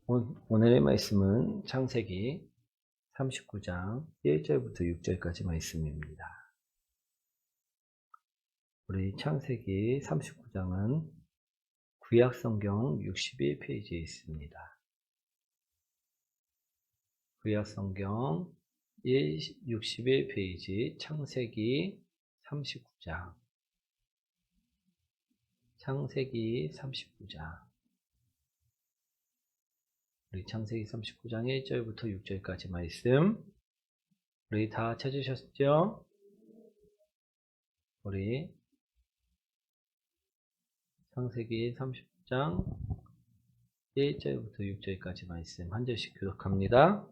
오늘의 말씀은 창세기 39장 1절부터 6절까지 말씀입니다. 우리 창세기 39장은 구약성경 61페이지에 있습니다. 구약성경 61페이지 창세기 39장 우리 창세기 39장 1절부터 6절까지 말씀 우리 다 찾으셨죠? 우리 창세기 39장 1절부터 6절까지 말씀 한 절씩 교독합니다.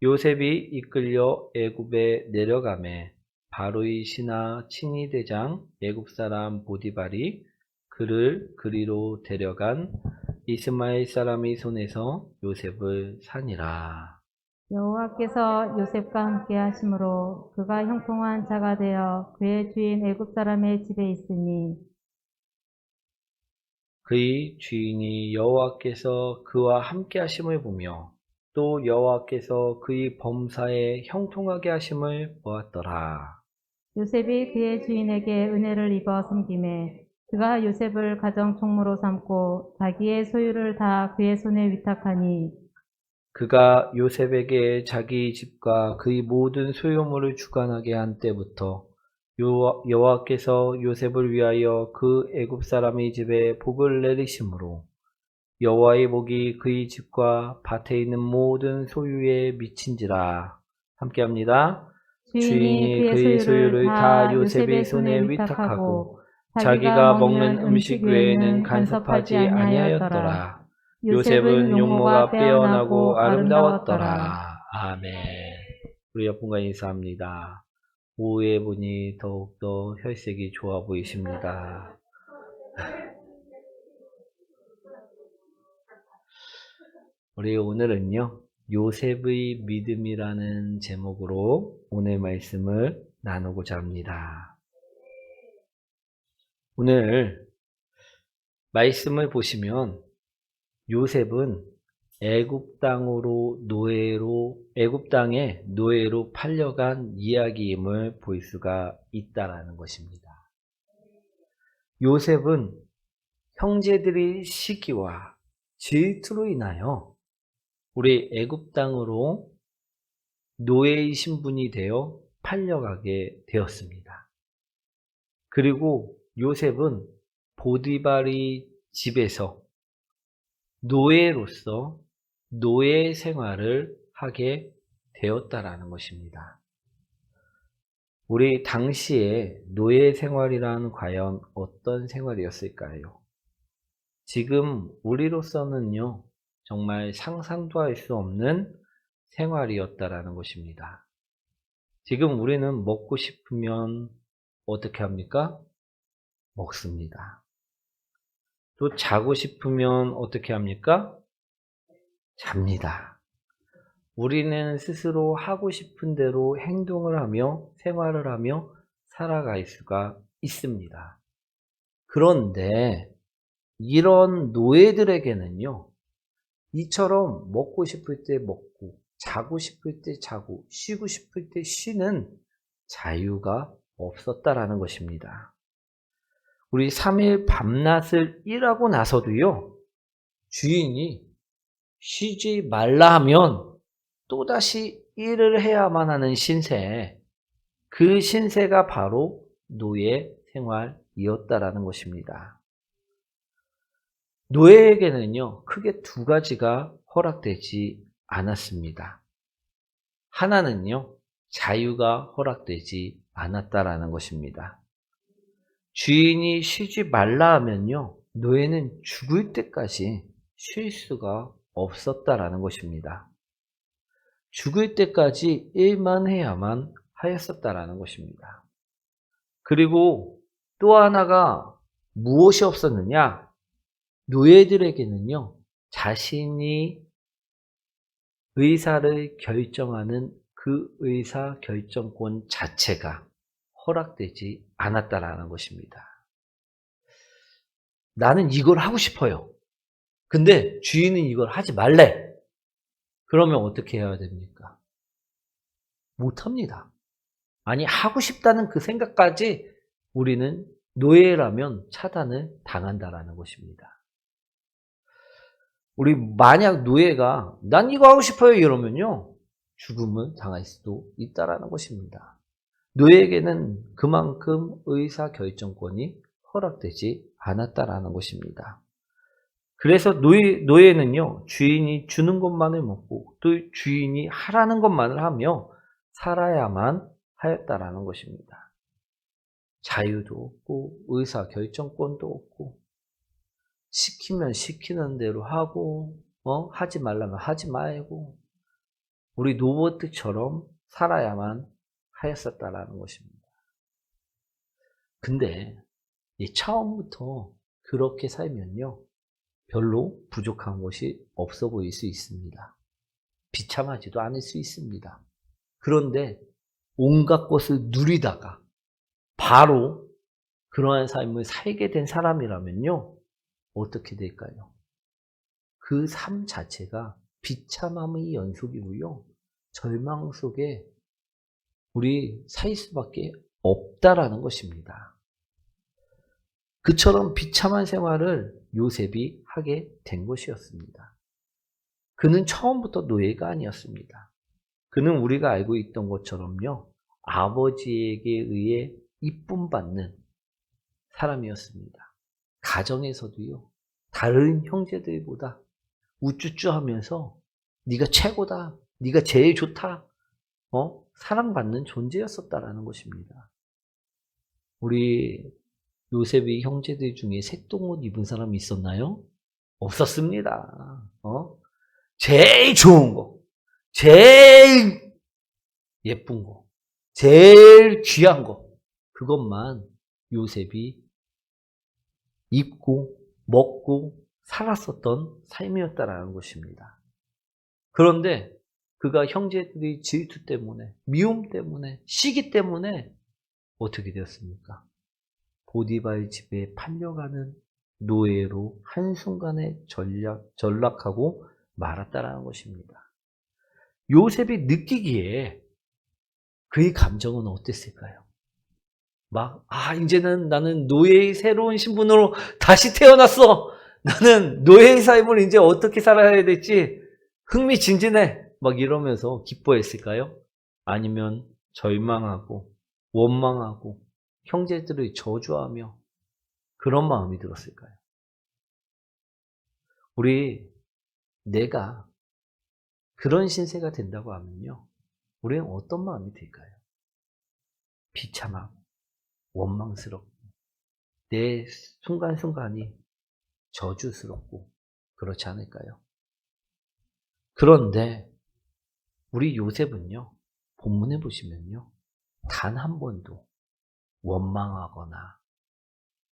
요셉이 이끌려 애굽에 내려가매 바로의 신하 친위 대장 애굽 사람 보디발이 그를 그리로 데려간 이스마엘 사람의 손에서 요셉을 사니라. 여호와께서 요셉과 함께 하심으로 그가 형통한 자가 되어 그의 주인 애굽 사람의 집에 있으니 그의 주인이 여호와께서 그와 함께 하심을 보며 또 여호와께서 그의 범사에 형통하게 하심을 보았더라. 요셉이 그의 주인에게 은혜를 입어 섬김에 그가 요셉을 가정 총무로 삼고 자기의 소유를 다 그의 손에 위탁하니 그가 요셉에게 자기 집과 그의 모든 소유물을 주관하게 한 때부터 여호와께서 요셉을 위하여 그 애굽 사람의 집에 복을 내리심으로 여호와의 복이 그의 집과 밭에 있는 모든 소유에 미친지라. 함께합니다. 주인이 그의 소유를 다 요셉의 손에 위탁하고 자기가 먹는 음식 외에는 간섭하지 아니하였더라. 요셉은 용모가 빼어나고 아름다웠더라. 아멘. 우리 옆분과 인사합니다. 오후에 보니 더욱더 혈색이 좋아 보이십니다. 우리 오늘은요, 요셉의 믿음이라는 제목으로 오늘 말씀을 나누고자 합니다. 오늘 말씀을 보시면 요셉은 애굽 땅에 노예로 팔려간 이야기임을 볼 수가 있다라는 것입니다. 요셉은 형제들의 시기와 질투로 인하여 우리 애굽 땅으로 노예의 신분이 되어 팔려가게 되었습니다. 그리고 요셉은 보디발의 집에서 노예로서 노예 생활을 하게 되었다라는 것입니다. 우리 당시에 노예 생활이란 과연 어떤 생활이었을까요? 지금 우리로서는요, 정말 상상도 할 수 없는 생활이었다라는 것입니다. 지금 우리는 먹고 싶으면 어떻게 합니까? 먹습니다. 또 자고 싶으면 어떻게 합니까? 잡니다. 우리는 스스로 하고 싶은 대로 행동을 하며 생활을 하며 살아갈 수가 있습니다. 그런데 이런 노예들에게는요, 이처럼 먹고 싶을 때 먹고 자고 싶을 때 자고 쉬고 싶을 때 쉬는 자유가 없었다라는 것입니다. 우리 3일 밤낮을 일하고 나서도요, 주인이 쉬지 말라 하면 또다시 일을 해야만 하는 신세, 그 신세가 바로 노예 생활이었다라는 것입니다. 노예에게는요, 크게 두 가지가 허락되지 않았습니다. 하나는요, 자유가 허락되지 않았다라는 것입니다. 주인이 쉬지 말라 하면요, 노예는 죽을 때까지 쉴 수가 없었다라는 것입니다. 죽을 때까지 일만 해야만 하였었다라는 것입니다. 그리고 또 하나가 무엇이 없었느냐? 노예들에게는요, 자신이 의사를 결정하는 그 의사 결정권 자체가 허락되지 않았다라는 것입니다. 나는 이걸 하고 싶어요. 근데 주인은 이걸 하지 말래. 그러면 어떻게 해야 됩니까? 못합니다. 아니, 하고 싶다는 그 생각까지 우리는 노예라면 차단을 당한다라는 것입니다. 우리 만약 노예가 난 이거 하고 싶어요 이러면요, 죽음을 당할 수도 있다라는 것입니다. 노예에게는 그만큼 의사결정권이 허락되지 않았다라는 것입니다. 그래서 노예는요, 주인이 주는 것만을 먹고 또 주인이 하라는 것만을 하며 살아야만 하였다라는 것입니다. 자유도 없고 의사결정권도 없고 시키면 시키는 대로 하고 하지 말라면 하지 말고 우리 로봇처럼 살아야만 하였었다라는 것입니다. 근데 처음부터 그렇게 살면요, 별로 부족한 것이 없어 보일 수 있습니다. 비참하지도 않을 수 있습니다. 그런데 온갖 것을 누리다가 바로 그러한 삶을 살게 된 사람이라면요, 어떻게 될까요? 그 삶 자체가 비참함의 연속이고요, 절망 속에 우리 살 수밖에 없다라는 것입니다. 그처럼 비참한 생활을 요셉이 하게 된 것이었습니다. 그는 처음부터 노예가 아니었습니다. 그는 우리가 알고 있던 것처럼요, 아버지에게 의해 이쁨 받는 사람이었습니다. 가정에서도요, 다른 형제들보다 우쭈쭈 하면서 네가 최고다, 네가 제일 좋다, 사랑받는 존재였었다라는 것입니다. 우리 요셉의 형제들 중에 색동옷 입은 사람이 있었나요? 없었습니다. 제일 좋은 거, 제일 예쁜 거, 제일 귀한 거, 그것만 요셉이 입고 먹고 살았었던 삶이었다라는 것입니다. 그런데 그가 형제들의 질투 때문에, 미움 때문에, 시기 때문에 어떻게 되었습니까? 보디발의 집에 팔려가는 노예로 한순간에 전락하고 말았다라는 것입니다. 요셉이 느끼기에 그의 감정은 어땠을까요? 이제는 나는 노예의 새로운 신분으로 다시 태어났어. 나는 노예의 삶을 이제 어떻게 살아야 될지 흥미진진해. 이러면서 기뻐했을까요? 아니면 절망하고 원망하고 형제들을 저주하며 그런 마음이 들었을까요? 내가 그런 신세가 된다고 하면요, 우리는 어떤 마음이 들까요? 비참하고 원망스럽고 내 순간순간이 저주스럽고 그렇지 않을까요? 그런데 우리 요셉은요, 본문에 보시면요, 단 한 번도 원망하거나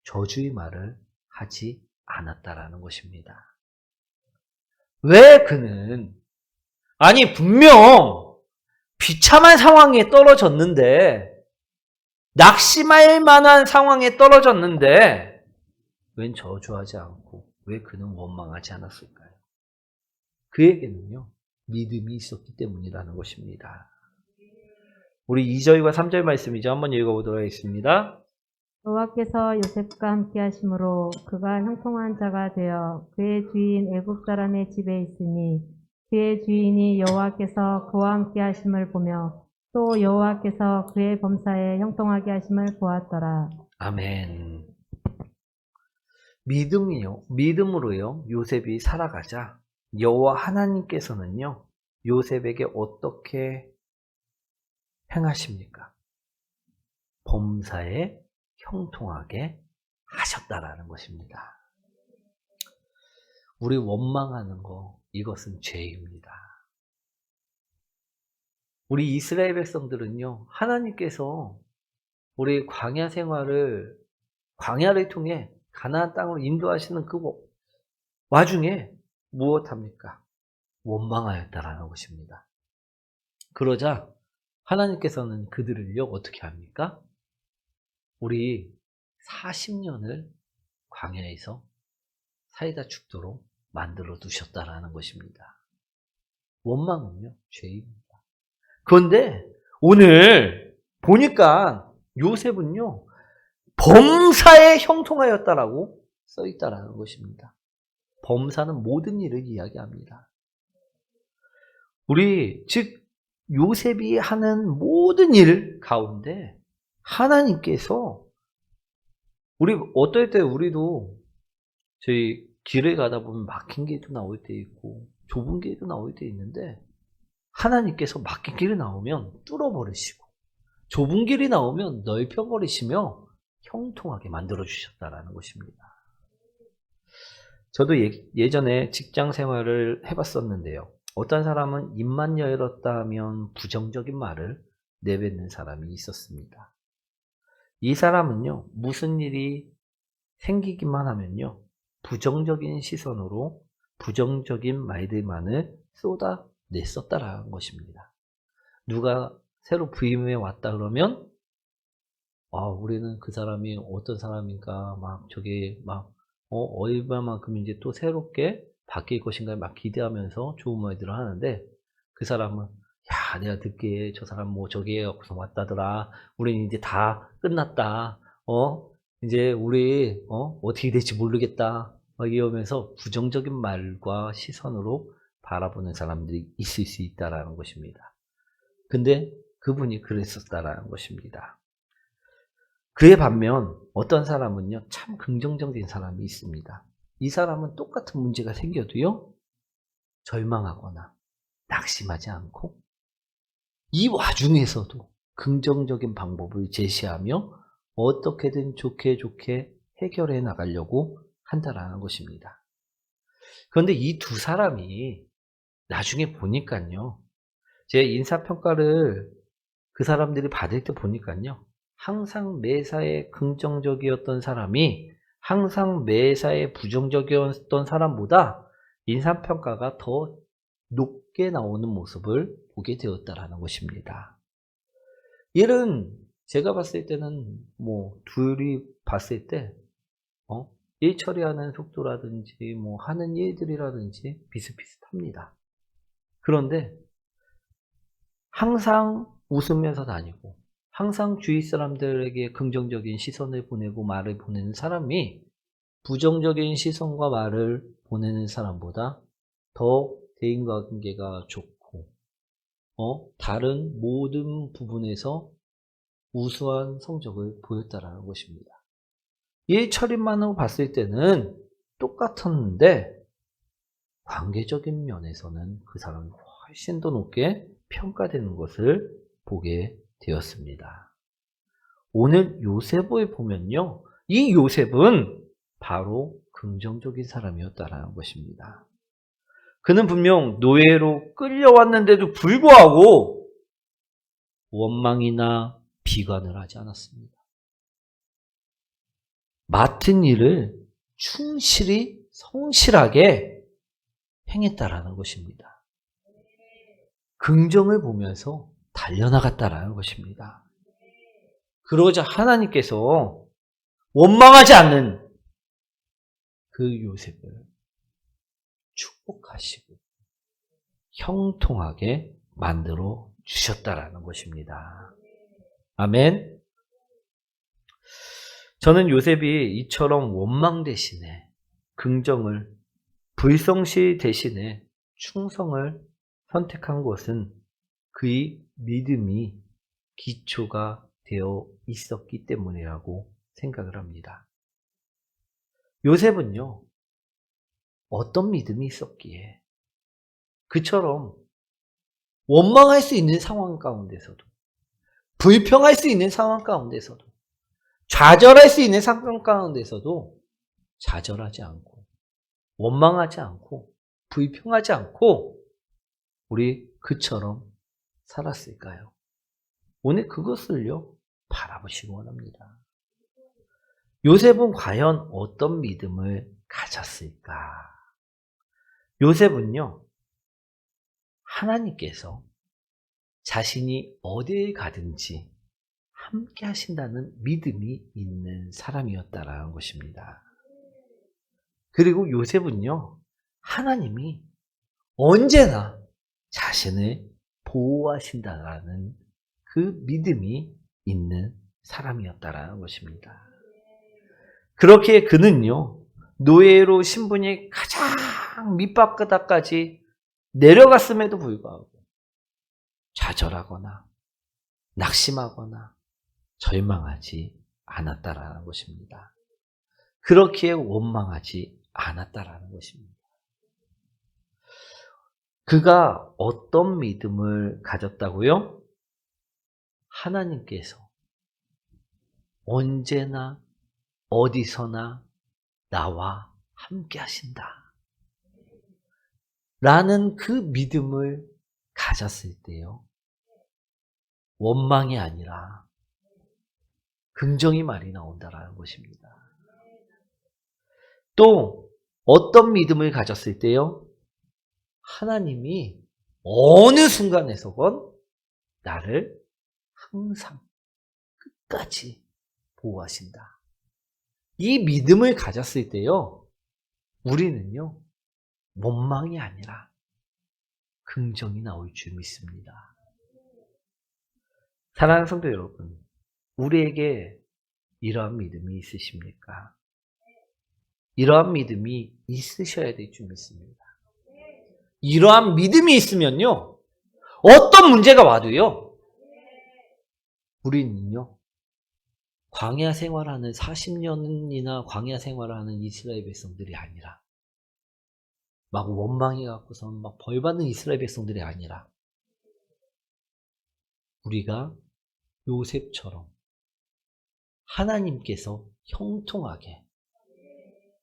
저주의 말을 하지 않았다라는 것입니다. 왜 그는, 분명 비참한 상황에 떨어졌는데, 낙심할 만한 상황에 떨어졌는데 웬 저주하지 않고 왜 그는 원망하지 않았을까요? 그에게는요, 믿음이 있었기 때문이라는 것입니다. 우리 2절과 3절 말씀이죠. 한번 읽어보도록 하겠습니다. 여호와께서 요셉과 함께 하심으로 그가 형통한 자가 되어 그의 주인 애굽 사람의 집에 있으니 그의 주인이 여호와께서 그와 함께 하심을 보며 또 여호와께서 그의 범사에 형통하게 하심을 보았더라. 아멘. 믿음으로요, 요셉이 살아가자 여호와 하나님께서는요, 요셉에게 어떻게 행하십니까? 범사에 형통하게 하셨다라는 것입니다. 우리 원망하는 거, 이것은 죄입니다. 우리 이스라엘 백성들은요, 하나님께서 우리 광야를 통해 가나안 땅으로 인도하시는 그 와중에 무엇합니까? 원망하였다라는 것입니다. 그러자 하나님께서는 그들을요, 어떻게 합니까? 우리 40년을 광야에서 살다 죽도록 만들어 두셨다라는 것입니다. 원망은요, 죄입니다. 그런데 오늘 보니까 요셉은요, 범사에 형통하였다라고 써 있다라는 것입니다. 범사는 모든 일을 이야기합니다. 즉 요셉이 하는 모든 일 가운데 하나님께서 어떨 때 우리도 저희 길을 가다 보면 막힌 길도 나올 때 있고 좁은 길도 나올 때 있는데 하나님께서 막힌 길이 나오면 뚫어버리시고 좁은 길이 나오면 넓혀버리시며 형통하게 만들어주셨다라는 것입니다. 저도 예전에 직장 생활을 해봤었는데요. 어떤 사람은 입만 열었다 하면 부정적인 말을 내뱉는 사람이 있었습니다. 이 사람은요, 무슨 일이 생기기만 하면요, 부정적인 시선으로 부정적인 말들만을 쏟아냈었다라는 것입니다. 누가 새로 부임해 왔다 그러면 우리는 그 사람이 어떤 사람인가 얼마만큼 이제 또 새롭게 바뀔 것인가 막 기대하면서 좋은 말들을 하는데 그 사람은 내가 듣기에 저 사람 저기에 갖고서 왔다더라. 우리는 이제 다 끝났다. 이제 우리 어떻게 될지 모르겠다. 막 이러면서 부정적인 말과 시선으로 바라보는 사람들이 있을 수 있다라는 것입니다. 근데 그분이 그랬었다라는 것입니다. 그에 반면 어떤 사람은요, 참 긍정적인 사람이 있습니다. 이 사람은 똑같은 문제가 생겨도요, 절망하거나 낙심하지 않고 이 와중에서도 긍정적인 방법을 제시하며 어떻게든 좋게 해결해 나가려고 한다라는 것입니다. 그런데 이 두 사람이 나중에 보니까요, 제 인사평가를 그 사람들이 받을 때 보니까요, 항상 매사에 긍정적이었던 사람이 항상 매사에 부정적이었던 사람보다 인사평가가 더 높게 나오는 모습을 보게 되었다라는 것입니다. 일은 제가 봤을 때는 둘이 봤을 때 일 처리하는 속도라든지 하는 일들이라든지 비슷비슷합니다. 그런데 항상 웃으면서 다니고 항상 주위 사람들에게 긍정적인 시선을 보내고 말을 보내는 사람이 부정적인 시선과 말을 보내는 사람보다 더 대인관계가 좋고 다른 모든 부분에서 우수한 성적을 보였다라는 것입니다. 일 처리만으로 봤을 때는 똑같았는데 관계적인 면에서는 그 사람이 훨씬 더 높게 평가되는 것을 보게 되었습니다. 오늘 요셉을 보면요, 이 요셉은 바로 긍정적인 사람이었다라는 것입니다. 그는 분명 노예로 끌려왔는데도 불구하고 원망이나 비관을 하지 않았습니다. 맡은 일을 충실히 성실하게 행했다라는 것입니다. 긍정을 보면서 달려나갔다라는 것입니다. 그러자 하나님께서 원망하지 않는 그 요셉을 축복하시고 형통하게 만들어 주셨다라는 것입니다. 아멘. 저는 요셉이 이처럼 원망 대신에 긍정을, 불성실 대신에 충성을 선택한 것은 그의 믿음이 기초가 되어 있었기 때문이라고 생각을 합니다. 요셉은요, 어떤 믿음이 있었기에 그처럼 원망할 수 있는 상황 가운데서도, 불평할 수 있는 상황 가운데서도, 좌절할 수 있는 상황 가운데서도 좌절하지 않고, 원망하지 않고, 불평하지 않고 우리 그처럼 살았을까요? 오늘 그것을요, 바라보시기 원합니다. 요셉은 과연 어떤 믿음을 가졌을까? 요셉은요, 하나님께서 자신이 어디에 가든지 함께 하신다는 믿음이 있는 사람이었다라는 것입니다. 그리고 요셉은요, 하나님이 언제나 자신을 보호하신다라는 그 믿음이 있는 사람이었다라는 것입니다. 그렇게 그는요, 노예로 신분이 가장 밑바닥까지 내려갔음에도 불구하고 좌절하거나 낙심하거나 절망하지 않았다라는 것입니다. 그렇게 원망하지 않았다라는 것입니다. 그가 어떤 믿음을 가졌다고요? 하나님께서 언제나 어디서나 나와 함께 하신다. 라는 그 믿음을 가졌을 때요. 원망이 아니라 긍정의 말이 나온다라는 것입니다. 또 어떤 믿음을 가졌을 때요. 하나님이 어느 순간에서건 나를 항상 끝까지 보호하신다. 이 믿음을 가졌을 때요. 우리는요. 원망이 아니라 긍정이 나올 줄 믿습니다. 사랑하는 성도 여러분, 우리에게 이러한 믿음이 있으십니까? 이러한 믿음이 있으셔야 될 줄 믿습니다. 이러한 믿음이 있으면요. 어떤 문제가 와도요. 우리는요. 광야 생활하는 40년이나 광야 생활하는 이스라엘 백성들이 아니라 막 원망해 갖고서 막 벌받는 이스라엘 백성들이 아니라 우리가 요셉처럼 하나님께서 형통하게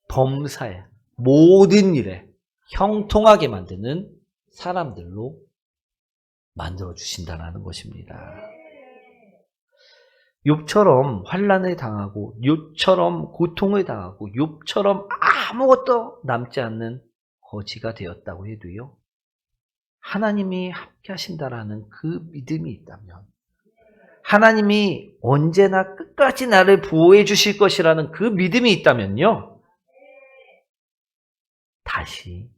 범사에 모든 일에 형통하게 만드는 사람들로 만들어 주신다는 것입니다. 욥처럼 환난을 당하고 욥처럼 고통을 당하고 욥처럼 아무것도 남지 않는 거지가 되었다고 해도요. 하나님이 함께 하신다라는 그 믿음이 있다면 하나님이 언제나 끝까지 나를 보호해 주실 것이라는 그 믿음이 있다면요. 다시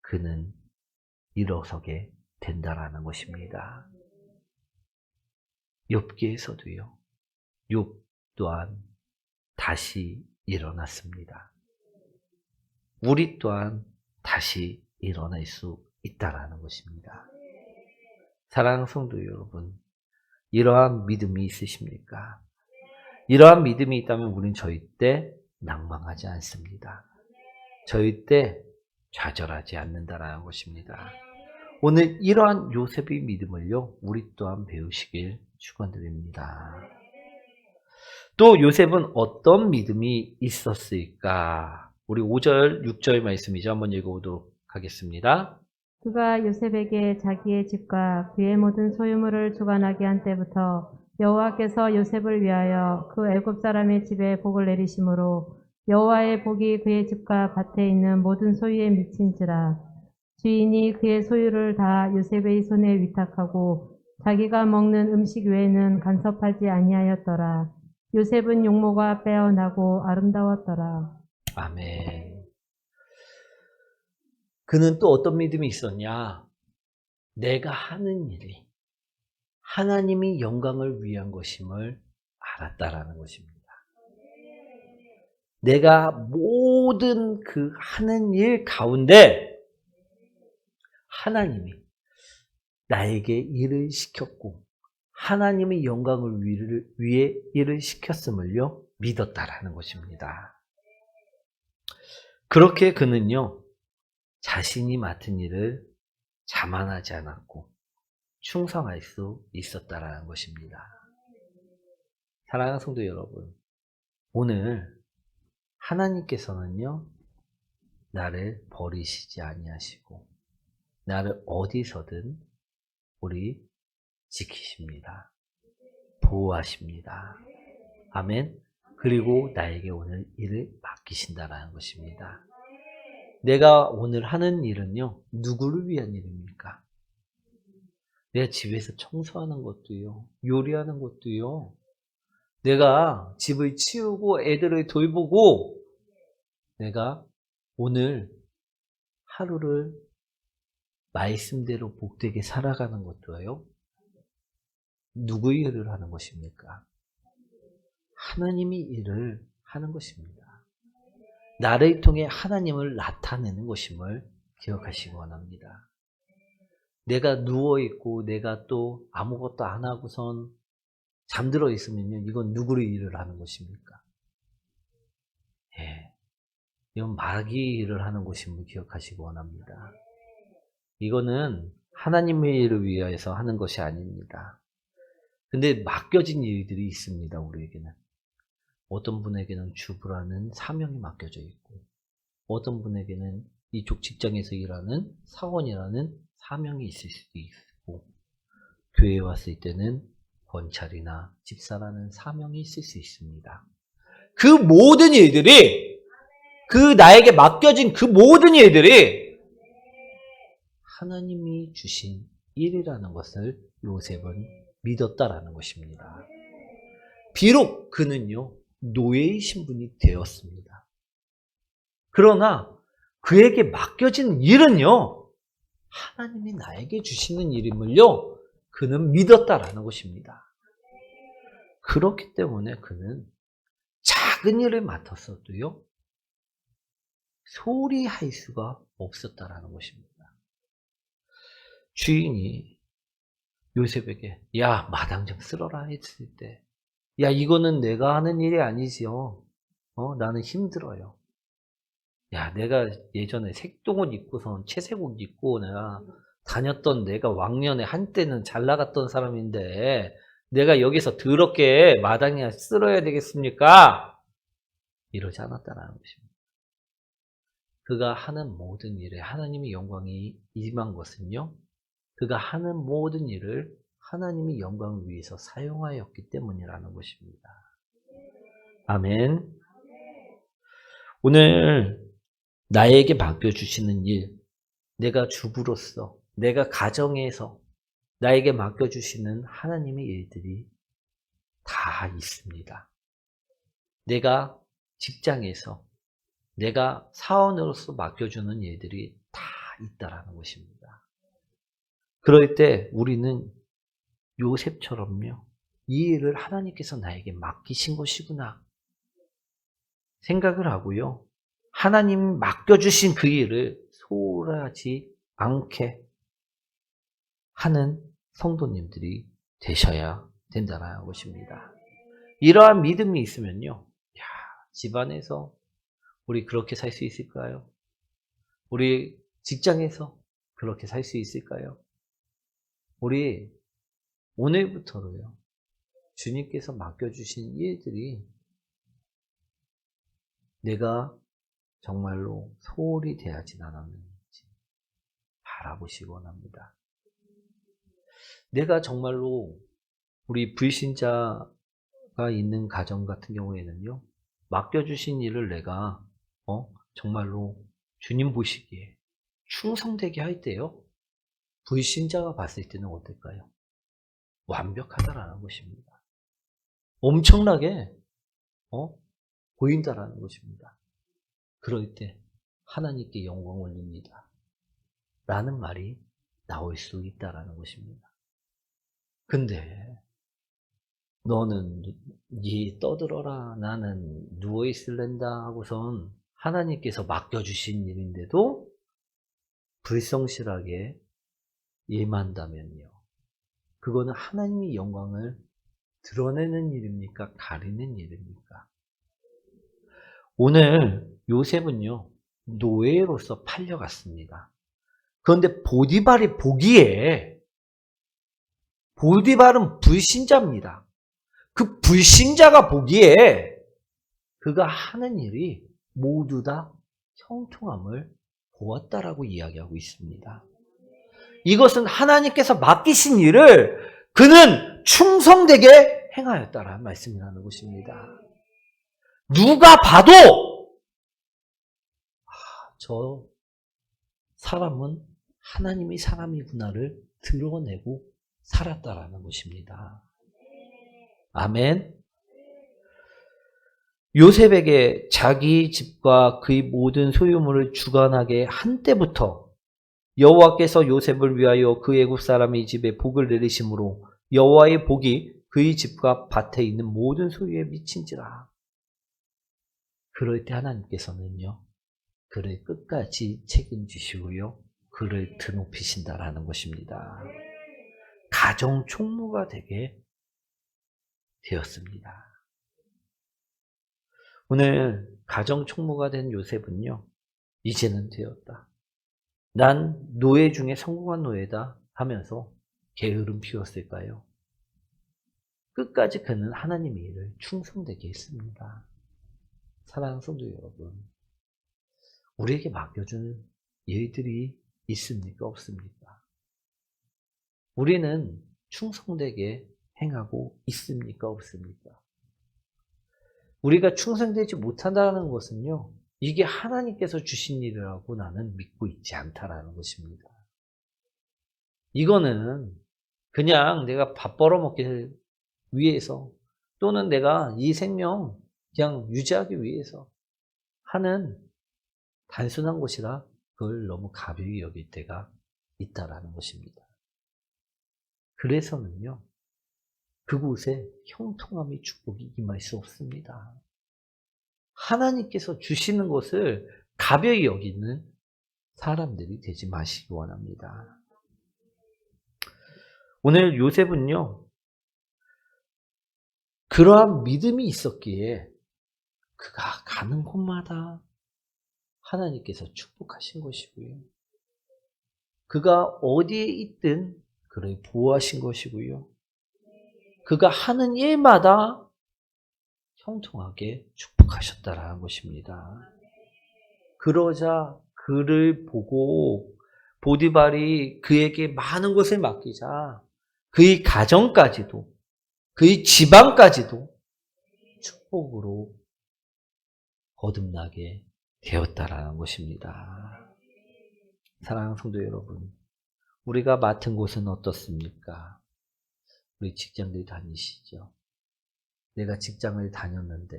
그는 일어서게 된다라는 것입니다. 욥기에서도요. 욥 또한 다시 일어났습니다. 우리 또한 다시 일어날 수 있다라는 것입니다. 사랑하는 성도 여러분, 이러한 믿음이 있으십니까? 이러한 믿음이 있다면 우리는 절대 낭망하지 않습니다. 절대 좌절하지 않는다라는 것입니다. 오늘 이러한 요셉의 믿음을요, 우리 또한 배우시길 축원드립니다. 또 요셉은 어떤 믿음이 있었을까? 우리 5절, 6절 말씀이죠. 한번 읽어보도록 하겠습니다. 그가 요셉에게 자기의 집과 그의 모든 소유물을 주관하게 한 때부터 여호와께서 요셉을 위하여 그 애굽 사람의 집에 복을 내리심으로 여호와의 복이 그의 집과 밭에 있는 모든 소유에 미친지라. 주인이 그의 소유를 다 요셉의 손에 위탁하고 자기가 먹는 음식 외에는 간섭하지 아니하였더라. 요셉은 용모가 빼어나고 아름다웠더라. 아멘. 그는 또 어떤 믿음이 있었냐? 내가 하는 일이 하나님이 영광을 위한 것임을 알았다라는 것입니다. 내가 모든 그 하는 일 가운데 하나님이 나에게 일을 시켰고 하나님의 영광을 위해 일을 시켰음을요 믿었다라는 것입니다. 그렇게 그는요 자신이 맡은 일을 자만하지 않았고 충성할 수 있었다라는 것입니다. 사랑하는 성도 여러분, 오늘 하나님께서는요 나를 버리시지 아니하시고 나를 어디서든 우리 지키십니다. 보호하십니다. 아멘. 그리고 나에게 오늘 일을 맡기신다라는 것입니다. 내가 오늘 하는 일은요, 누구를 위한 일입니까? 내가 집에서 청소하는 것도요, 요리하는 것도요, 내가 집을 치우고 애들을 돌보고, 내가 오늘 하루를 말씀대로 복되게 살아가는 것도요. 누구의 일을 하는 것입니까? 하나님이 일을 하는 것입니다. 나를 통해 하나님을 나타내는 것임을 기억하시기 원합니다. 내가 누워있고 내가 또 아무것도 안 하고선 잠들어 있으면요, 이건 누구의 일을 하는 것입니까? 예, 이건 마귀의 일을 하는 것임을 기억하시기 원합니다. 이거는 하나님의 일을 위해서 하는 것이 아닙니다. 근데 맡겨진 일들이 있습니다, 우리에게는. 어떤 분에게는 주부라는 사명이 맡겨져 있고, 어떤 분에게는 이쪽 직장에서 일하는 사원이라는 사명이 있을 수도 있고, 교회에 왔을 때는 권찰이나 집사라는 사명이 있을 수 있습니다. 그 모든 일들이, 그 나에게 맡겨진 그 모든 일들이 하나님이 주신 일이라는 것을 요셉은 믿었다라는 것입니다. 비록 그는요, 노예의 신분이 되었습니다. 그러나 그에게 맡겨진 일은요, 하나님이 나에게 주시는 일임을요, 그는 믿었다라는 것입니다. 그렇기 때문에 그는 작은 일을 맡았어도요, 소홀히 할 수가 없었다라는 것입니다. 주인이 요셉에게 야, 마당 좀 쓸어라 했을 때, 야, 이거는 내가 하는 일이 아니지요. 나는 힘들어요. 야, 내가 예전에 색동옷 입고선 채색옷 입고 내가 다녔던, 내가 왕년에 한때는 잘 나갔던 사람인데 내가 여기서 더럽게 마당에 쓸어야 되겠습니까? 이러지 않았다는 것입니다. 그가 하는 모든 일에 하나님의 영광이 임한 것은요, 그가 하는 모든 일을 하나님의 영광을 위해서 사용하였기 때문이라는 것입니다. 아멘. 오늘 나에게 맡겨주시는 일, 내가 주부로서, 내가 가정에서 나에게 맡겨주시는 하나님의 일들이 다 있습니다. 내가 직장에서, 내가 사원으로서 맡겨주는 일들이 다 있다라는 것입니다. 그럴 때 우리는 요셉처럼요, 이 일을 하나님께서 나에게 맡기신 것이구나 생각을 하고요, 하나님 맡겨주신 그 일을 소홀하지 않게 하는 성도님들이 되셔야 된다는 것입니다. 이러한 믿음이 있으면요, 집안에서 우리 그렇게 살 수 있을까요? 우리 직장에서 그렇게 살 수 있을까요? 우리 오늘부터로요, 주님께서 맡겨주신 일들이 내가 정말로 소홀히 대하진 않았는지 바라보시기 원합니다. 내가 정말로 우리 불신자가 있는 가정 같은 경우에는요, 맡겨주신 일을 내가 정말로 주님 보시기에 충성되게 할 때요, 불신자가 봤을 때는 어떨까요? 완벽하다라는 것입니다. 엄청나게 보인다라는 것입니다. 그럴 때 하나님께 영광 올립니다 라는 말이 나올 수 있다라는 것입니다. 근데 너는 니 떠들어라, 나는 누워있을랜다 하고선 하나님께서 맡겨주신 일인데도 불성실하게 임한다면요, 그거는 하나님의 영광을 드러내는 일입니까? 가리는 일입니까? 오늘 요셉은요, 노예로서 팔려갔습니다. 그런데 보디발이 보기에, 보디발은 불신자입니다. 그 불신자가 보기에 그가 하는 일이 모두 다 형통함을 보았다라고 이야기하고 있습니다. 이것은 하나님께서 맡기신 일을 그는 충성되게 행하였다라는 말씀이라는 것입니다. 누가 봐도 저 사람은 하나님의 사람이구나를 드러내고 살았다라는 것입니다. 아멘. 요셉에게 자기 집과 그의 모든 소유물을 주관하게 한 때부터 여호와께서 요셉을 위하여 그 애굽 사람의 집에 복을 내리심으로 여호와의 복이 그의 집과 밭에 있는 모든 소유에 미친지라. 그럴 때 하나님께서는요, 그를 끝까지 책임지시고요, 그를 드높이신다라는 것입니다. 가정 총무가 되게 되었습니다. 오늘 가정 총무가 된 요셉은요, 이제는 되었다. 난 노예 중에 성공한 노예다 하면서 게으름 피웠을까요? 끝까지 그는 하나님의 일을 충성되게 했습니다. 사랑하는 성도 여러분, 우리에게 맡겨준 일들이 있습니까? 없습니까? 우리는 충성되게 행하고 있습니까? 없습니까? 우리가 충성되지 못한다는 것은요, 이게 하나님께서 주신 일이라고 나는 믿고 있지 않다라는 것입니다. 이거는 그냥 내가 밥 벌어먹기 위해서 또는 내가 이 생명 그냥 유지하기 위해서 하는 단순한 것이라 그걸 너무 가벼이 여길 때가 있다라는 것입니다. 그래서는요, 그곳에 형통함의 축복이 임할 수 없습니다. 하나님께서 주시는 것을 가벼이 여기는 사람들이 되지 마시기 원합니다. 오늘 요셉은요, 그러한 믿음이 있었기에 그가 가는 곳마다 하나님께서 축복하신 것이고요. 그가 어디에 있든 그를 보호하신 것이고요. 그가 하는 일마다 형통하게 축복하셨다라는 것입니다. 그러자 그를 보고 보디발이 그에게 많은 것을 맡기자 그의 가정까지도 그의 지방까지도 축복으로 거듭나게 되었다라는 것입니다. 사랑하는 성도 여러분, 우리가 맡은 곳은 어떻습니까? 우리 직장들 다니시죠? 내가 직장을 다녔는데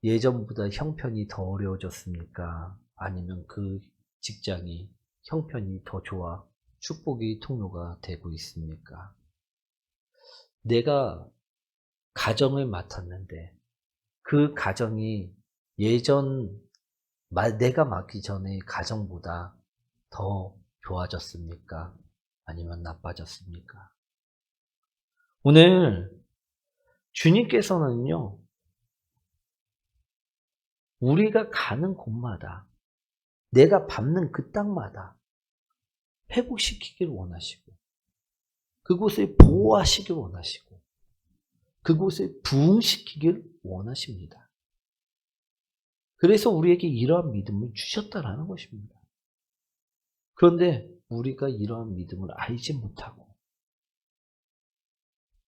예전보다 형편이 더 어려워졌습니까? 아니면 그 직장이 형편이 더 좋아 축복의 통로가 되고 있습니까? 내가 가정을 맡았는데 그 가정이 내가 맡기 전의 가정보다 더 좋아졌습니까? 아니면 나빠졌습니까? 오늘 주님께서는요, 우리가 가는 곳마다 내가 밟는 그 땅마다 회복시키기를 원하시고 그곳을 보호하시길 원하시고 그곳을 부흥시키길 원하십니다. 그래서 우리에게 이러한 믿음을 주셨다라는 것입니다. 그런데 우리가 이러한 믿음을 알지 못하고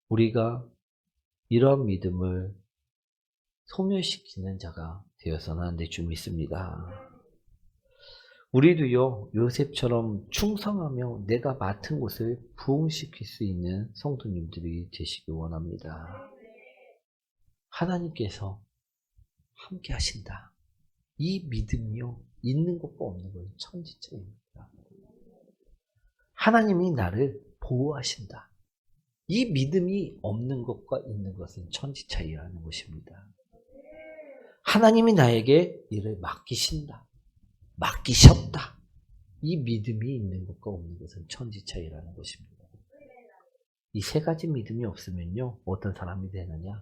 우리가 이러한 믿음을 소멸시키는 자가 되어서는 안 될 줄 믿습니다. 우리도요, 요셉처럼 충성하며 내가 맡은 곳을 부흥시킬 수 있는 성도님들이 되시기 원합니다. 하나님께서 함께 하신다. 이 믿음이요, 있는 것과 없는 건 천지차이입니다. 하나님이 나를 보호하신다. 이 믿음이 없는 것과 있는 것은 천지차이라는 것입니다. 하나님이 나에게 일을 맡기신다. 맡기셨다. 이 믿음이 있는 것과 없는 것은 천지차이라는 것입니다. 이 세 가지 믿음이 없으면요, 어떤 사람이 되느냐?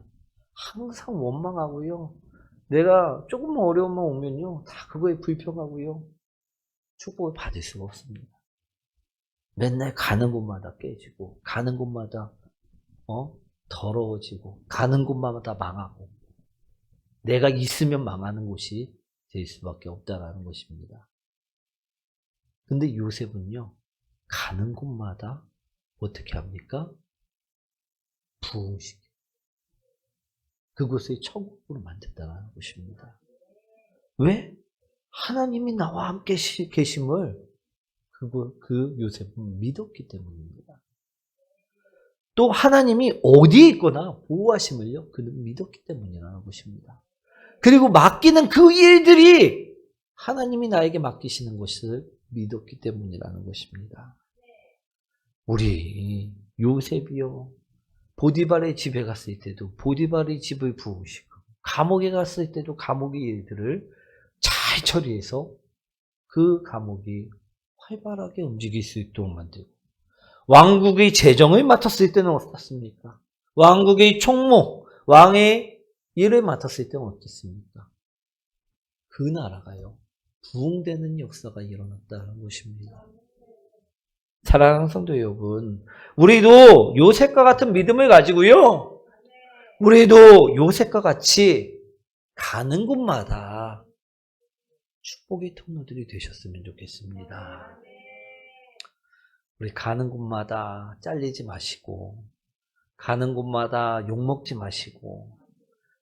항상 원망하고요. 내가 조금만 어려움만 오면요, 다 그거에 불평하고요. 축복을 받을 수가 없습니다. 맨날 가는 곳마다 깨지고, 가는 곳마다 더러워지고, 가는 곳마다 망하고, 내가 있으면 망하는 곳이 될 수밖에 없다라는 것입니다. 근데 요셉은요, 가는 곳마다 어떻게 합니까? 부흥시켜. 그곳을 천국으로 만든다는 것입니다. 왜? 하나님이 나와 함께 계심을 그 요셉은 믿었기 때문입니다. 또 하나님이 어디에 있거나 보호하심을요, 그는 믿었기 때문이라는 것입니다. 그리고 맡기는 그 일들이 하나님이 나에게 맡기시는 것을 믿었기 때문이라는 것입니다. 우리 요셉이요. 보디발의 집에 갔을 때도 보디발의 집을 부으시고 감옥에 갔을 때도 감옥의 일들을 잘 처리해서 그 감옥이 활발하게 움직일 수 있도록 만들고 왕국의 재정을 맡았을 때는 어떻습니까? 왕국의 총무, 왕의 일을 맡았을 때는 어떻습니까? 그 나라가요. 부흥되는 역사가 일어났다는 것입니다. 사랑하는 성도 여러분, 우리도 요셉과 같은 믿음을 가지고요. 우리도 요셉과 같이 가는 곳마다 축복의 통로들이 되셨으면 좋겠습니다. 우리 가는 곳마다 잘리지 마시고, 가는 곳마다 욕먹지 마시고,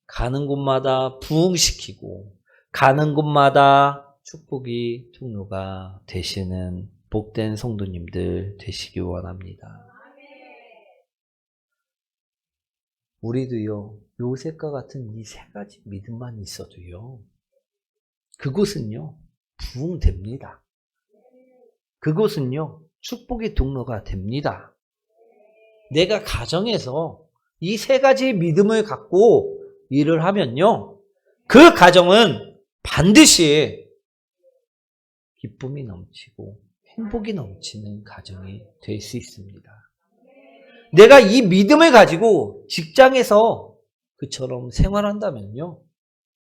가는 곳마다 부흥시키고, 가는 곳마다 축복의 통로가 되시는 복된 성도님들 되시기 원합니다. 우리도요, 요셉과 같은 이 세 가지 믿음만 있어도요, 그곳은요, 부흥됩니다. 그곳은요, 축복의 통로가 됩니다. 내가 가정에서 이 세 가지 믿음을 갖고 일을 하면요, 그 가정은 반드시 기쁨이 넘치고 행복이 넘치는 가정이 될 수 있습니다. 내가 이 믿음을 가지고 직장에서 그처럼 생활한다면요,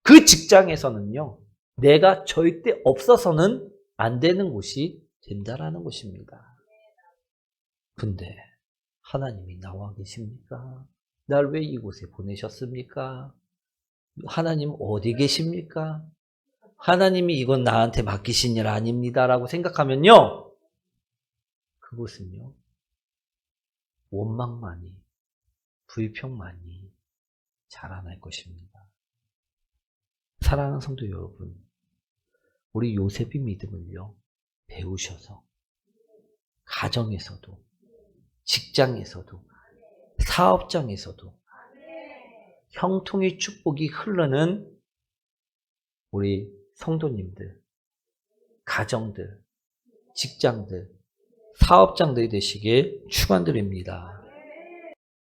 그 직장에서는요, 내가 절대 없어서는 안 되는 곳이 된다라는 것입니다. 근데 하나님이 나와 계십니까? 날 왜 이곳에 보내셨습니까? 하나님 어디 계십니까? 하나님이 이건 나한테 맡기신 일 아닙니다 라고 생각하면요, 그곳은요, 원망만이, 불평만이 자라날 것입니다. 사랑하는 성도 여러분, 우리 요셉의 믿음을요, 배우셔서 가정에서도, 직장에서도, 사업장에서도 형통의 축복이 흐르는 우리 성도님들, 가정들, 직장들, 사업장들이 되시길 축원드립니다.